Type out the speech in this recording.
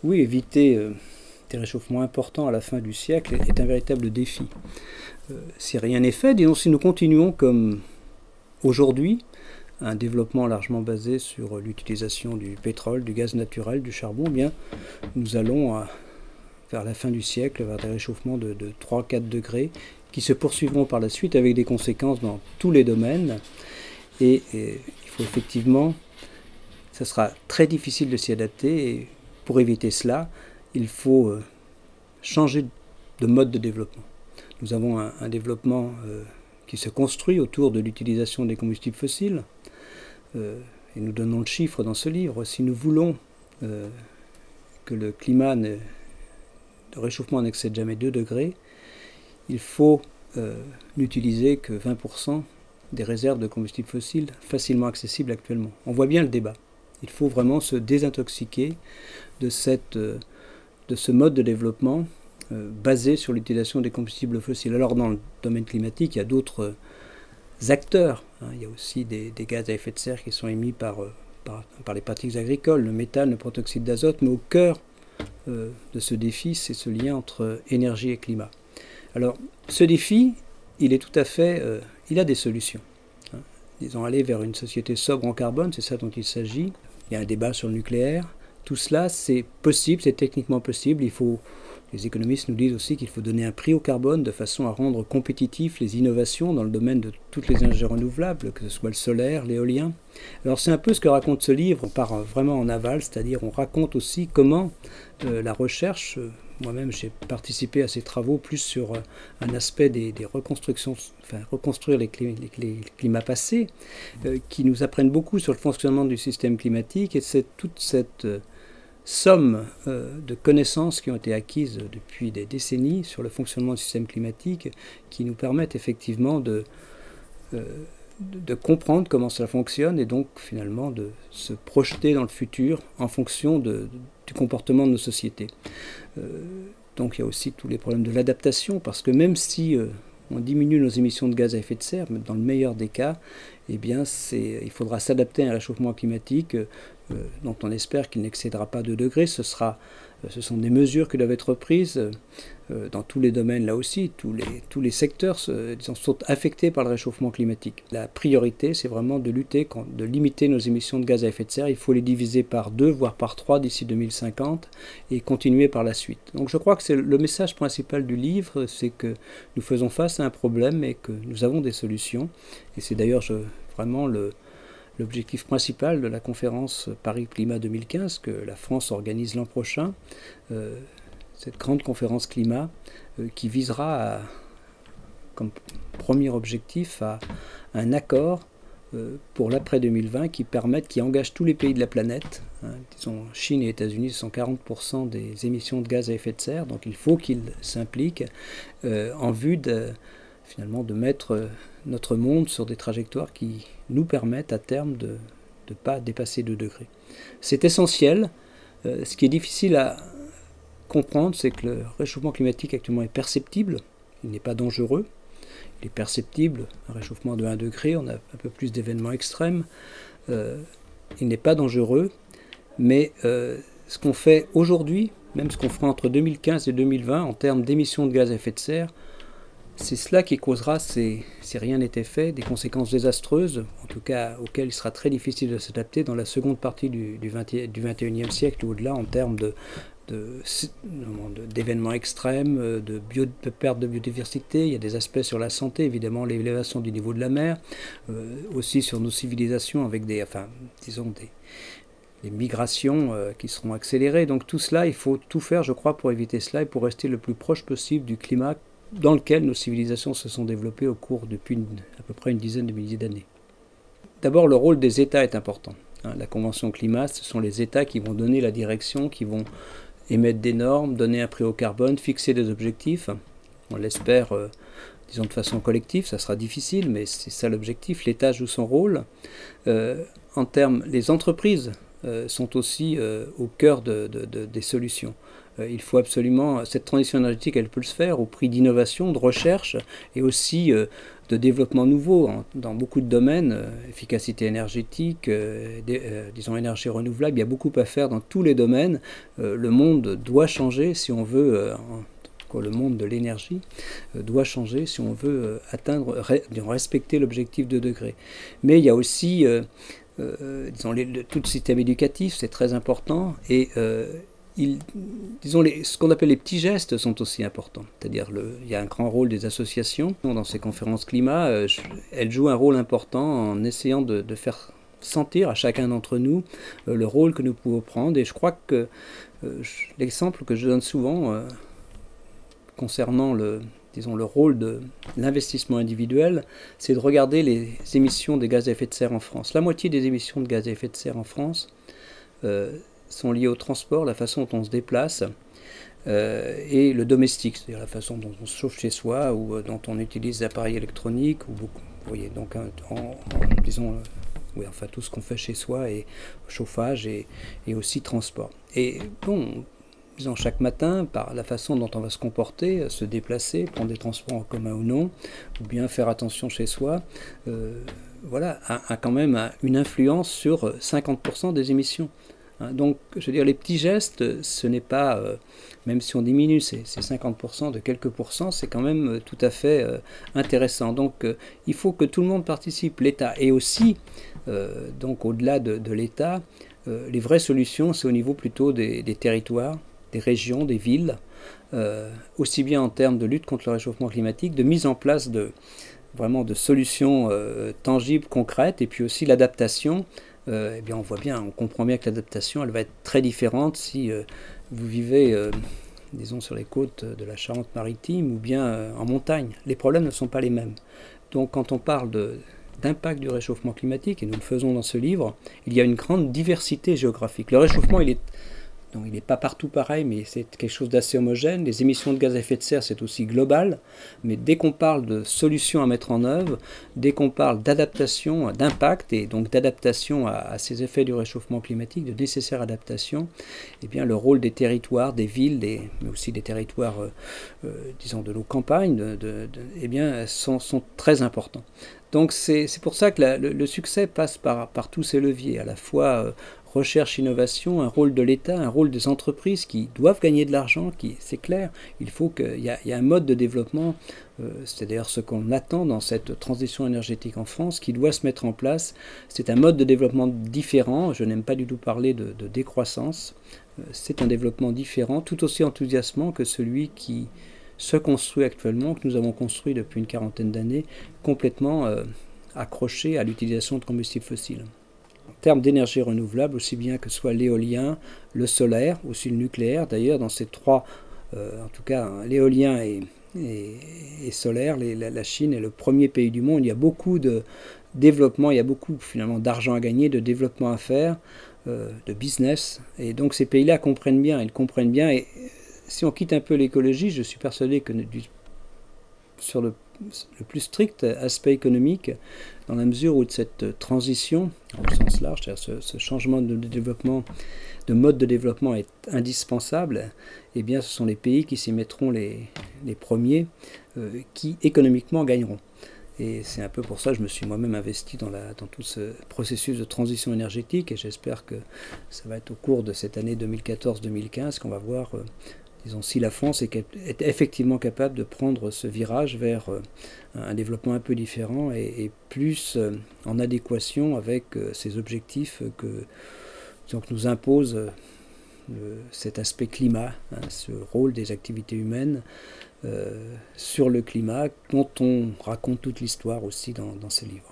Oui, éviter des réchauffements importants à la fin du siècle est un véritable défi. Si rien n'est fait, disons si nous continuons comme aujourd'hui, un développement largement basé sur l'utilisation du pétrole, du gaz naturel, du charbon, eh bien, nous allons vers la fin du siècle vers des réchauffements de 3-4 degrés qui se poursuivront par la suite avec des conséquences dans tous les domaines. Et il faut effectivement, ça sera très difficile de s'y adapter et pour éviter cela, il faut changer de mode de développement. Nous avons un développement qui se construit autour de l'utilisation des combustibles fossiles. Et nous donnons le chiffre dans ce livre. Si nous voulons que le climat de réchauffement n'excède jamais 2 degrés, il faut n'utiliser que 20% des réserves de combustibles fossiles facilement accessibles actuellement. On voit bien le débat. Il faut vraiment se désintoxiquer de ce mode de développement basé sur l'utilisation des combustibles fossiles. Alors dans le domaine climatique, il y a d'autres acteurs. Il y a aussi des gaz à effet de serre qui sont émis par les pratiques agricoles, le méthane, le protoxyde d'azote, mais au cœur de ce défi, c'est ce lien entre énergie et climat. Alors ce défi, il est tout à fait, il a des solutions. Disons aller vers une société sobre en carbone, c'est ça dont il s'agit. Il y a un débat sur le nucléaire. Tout cela, c'est possible, c'est techniquement possible. Les économistes nous disent aussi qu'il faut donner un prix au carbone de façon à rendre compétitifs les innovations dans le domaine de toutes les énergies renouvelables, que ce soit le solaire, l'éolien. Alors c'est un peu ce que raconte ce livre, on part vraiment en aval, c'est-à-dire on raconte aussi comment la recherche, moi-même j'ai participé à ces travaux plus sur un aspect des reconstructions, enfin reconstruire les climats passés, qui nous apprennent beaucoup sur le fonctionnement du système climatique, et c'est toute cette somme de connaissances qui ont été acquises depuis des décennies sur le fonctionnement du système climatique qui nous permettent effectivement de comprendre comment cela fonctionne et donc finalement de se projeter dans le futur en fonction du comportement de nos sociétés. Donc il y a aussi tous les problèmes de l'adaptation parce que même si on diminue nos émissions de gaz à effet de serre, mais dans le meilleur des cas, eh bien il faudra s'adapter à un réchauffement climatique dont on espère qu'il n'excédera pas 2 degrés. Ce sont des mesures qui doivent être prises dans tous les domaines, là aussi. Tous les secteurs sont affectés par le réchauffement climatique. La priorité, c'est vraiment de limiter nos émissions de gaz à effet de serre. Il faut les diviser par 2, voire par 3 d'ici 2050 et continuer par la suite. Donc je crois que c'est le message principal du livre, c'est que nous faisons face à un problème et que nous avons des solutions. Et c'est d'ailleurs vraiment l'objectif principal de la conférence Paris Climat 2015 que la France organise l'an prochain, cette grande conférence climat qui visera comme premier objectif à un accord pour l'après 2020 qui engage tous les pays de la planète. Disons, Chine et États-Unis sont 40% des émissions de gaz à effet de serre, donc il faut qu'ils s'impliquent en vue finalement de mettre notre monde sur des trajectoires qui nous permettent à terme de ne pas dépasser 2 degrés. C'est essentiel. Ce qui est difficile à comprendre, c'est que le réchauffement climatique actuellement est perceptible, il n'est pas dangereux, il est perceptible, un réchauffement de 1 degré, on a un peu plus d'événements extrêmes, il n'est pas dangereux, mais ce qu'on fait aujourd'hui, même ce qu'on fera entre 2015 et 2020 en termes d'émissions de gaz à effet de serre, c'est cela qui causera, si rien n'était fait, des conséquences désastreuses, en tout cas auxquelles il sera très difficile de s'adapter dans la seconde partie du XXIe siècle ou au-delà en termes d'événements extrêmes, de perte de biodiversité. Il y a des aspects sur la santé, évidemment l'élévation du niveau de la mer, aussi sur nos civilisations avec des migrations qui seront accélérées. Donc tout cela, il faut tout faire, je crois, pour éviter cela et pour rester le plus proche possible du climat dans lequel nos civilisations se sont développées au cours depuis à peu près une dizaine de milliers d'années. D'abord, le rôle des États est important. La Convention climat, ce sont les États qui vont donner la direction, qui vont émettre des normes, donner un prix au carbone, fixer des objectifs. On l'espère, disons de façon collective, ça sera difficile, mais c'est ça l'objectif. L'État joue son rôle. Les entreprises sont aussi au cœur des solutions. Il faut absolument, cette transition énergétique, elle peut se faire au prix d'innovation, de recherche et aussi de développement nouveau dans beaucoup de domaines, efficacité énergétique, disons énergie renouvelable. Il y a beaucoup à faire dans tous les domaines. Le monde doit changer si on veut, le monde de l'énergie doit changer si on veut respecter l'objectif de degrés. Mais il y a aussi, disons, tout le système éducatif, c'est très important, et disons, ce qu'on appelle les petits gestes sont aussi importants. C'est-à-dire, il y a un grand rôle des associations. Dans ces conférences climat, elles jouent un rôle important en essayant de faire sentir à chacun d'entre nous le rôle que nous pouvons prendre. Et je crois que l'exemple que je donne souvent concernant disons, le rôle de l'investissement individuel, c'est de regarder les émissions des gaz à effet de serre en France. La moitié des émissions de gaz à effet de serre en France sont liées au transport, la façon dont on se déplace, et le domestique, c'est-à-dire la façon dont on se chauffe chez soi ou dont on utilise des appareils électroniques. Ou beaucoup, vous voyez, donc disons, oui, enfin tout ce qu'on fait chez soi, et chauffage et aussi transport. Et bon, disons, chaque matin, par la façon dont on va se comporter, se déplacer, prendre des transports en commun ou non, ou bien faire attention chez soi, voilà, a quand même une influence sur 50% des émissions. Donc, je veux dire, les petits gestes, ce n'est pas, même si on diminue ces 50% de quelques pourcents, c'est quand même tout à fait intéressant. Donc, il faut que tout le monde participe, l'État. Et aussi, donc au-delà de l'État, les vraies solutions, c'est au niveau plutôt des territoires, des régions, des villes, aussi bien en termes de lutte contre le réchauffement climatique, de mise en place vraiment de solutions tangibles, concrètes, et puis aussi l'adaptation. Eh bien, on voit bien, on comprend bien que l'adaptation, elle va être très différente si vous vivez, disons, sur les côtes de la Charente-Maritime ou bien en montagne. Les problèmes ne sont pas les mêmes. Donc, quand on parle d'impact du réchauffement climatique, et nous le faisons dans ce livre, il y a une grande diversité géographique. Le réchauffement, donc il n'est pas partout pareil, mais c'est quelque chose d'assez homogène. Les émissions de gaz à effet de serre, c'est aussi global. Mais dès qu'on parle de solutions à mettre en œuvre, dès qu'on parle d'adaptation, d'impact, et donc d'adaptation à ces effets du réchauffement climatique, de nécessaire adaptation, eh bien le rôle des territoires, des villes, mais aussi des territoires, disons, de nos campagnes, eh bien, sont très importants. Donc c'est pour ça que le succès passe par tous ces leviers, à la fois recherche, innovation, un rôle de l'État, un rôle des entreprises qui doivent gagner de l'argent, c'est clair. Il faut qu'il y ait un mode de développement, c'est d'ailleurs ce qu'on attend dans cette transition énergétique en France, qui doit se mettre en place. C'est un mode de développement différent, je n'aime pas du tout parler de décroissance, c'est un développement différent, tout aussi enthousiasmant que celui qui se construit actuellement, que nous avons construit depuis une quarantaine d'années, complètement accroché à l'utilisation de combustibles fossiles. En termes d'énergie renouvelable, aussi bien que ce soit l'éolien, le solaire, aussi le nucléaire. D'ailleurs, dans ces trois, en tout cas l'éolien et solaire, la Chine est le premier pays du monde. Il y a beaucoup de développement, il y a beaucoup finalement d'argent à gagner, de développement à faire, de business. Et donc ces pays-là comprennent bien, ils comprennent bien. Et si on quitte un peu l'écologie, je suis persuadé que sur le plus strict aspect économique, dans la mesure où cette transition, au sens large, c'est-à-dire ce changement de développement, de mode de développement est indispensable, eh bien ce sont les pays qui s'y mettront les premiers, qui économiquement gagneront. Et c'est un peu pour ça que je me suis moi-même investi dans tout ce processus de transition énergétique, et j'espère que ça va être au cours de cette année 2014-2015 qu'on va voir disons, si la France est effectivement capable de prendre ce virage vers un développement un peu différent et plus en adéquation avec ces objectifs que nous impose cet aspect climat, ce rôle des activités humaines sur le climat, dont on raconte toute l'histoire aussi dans ces livres.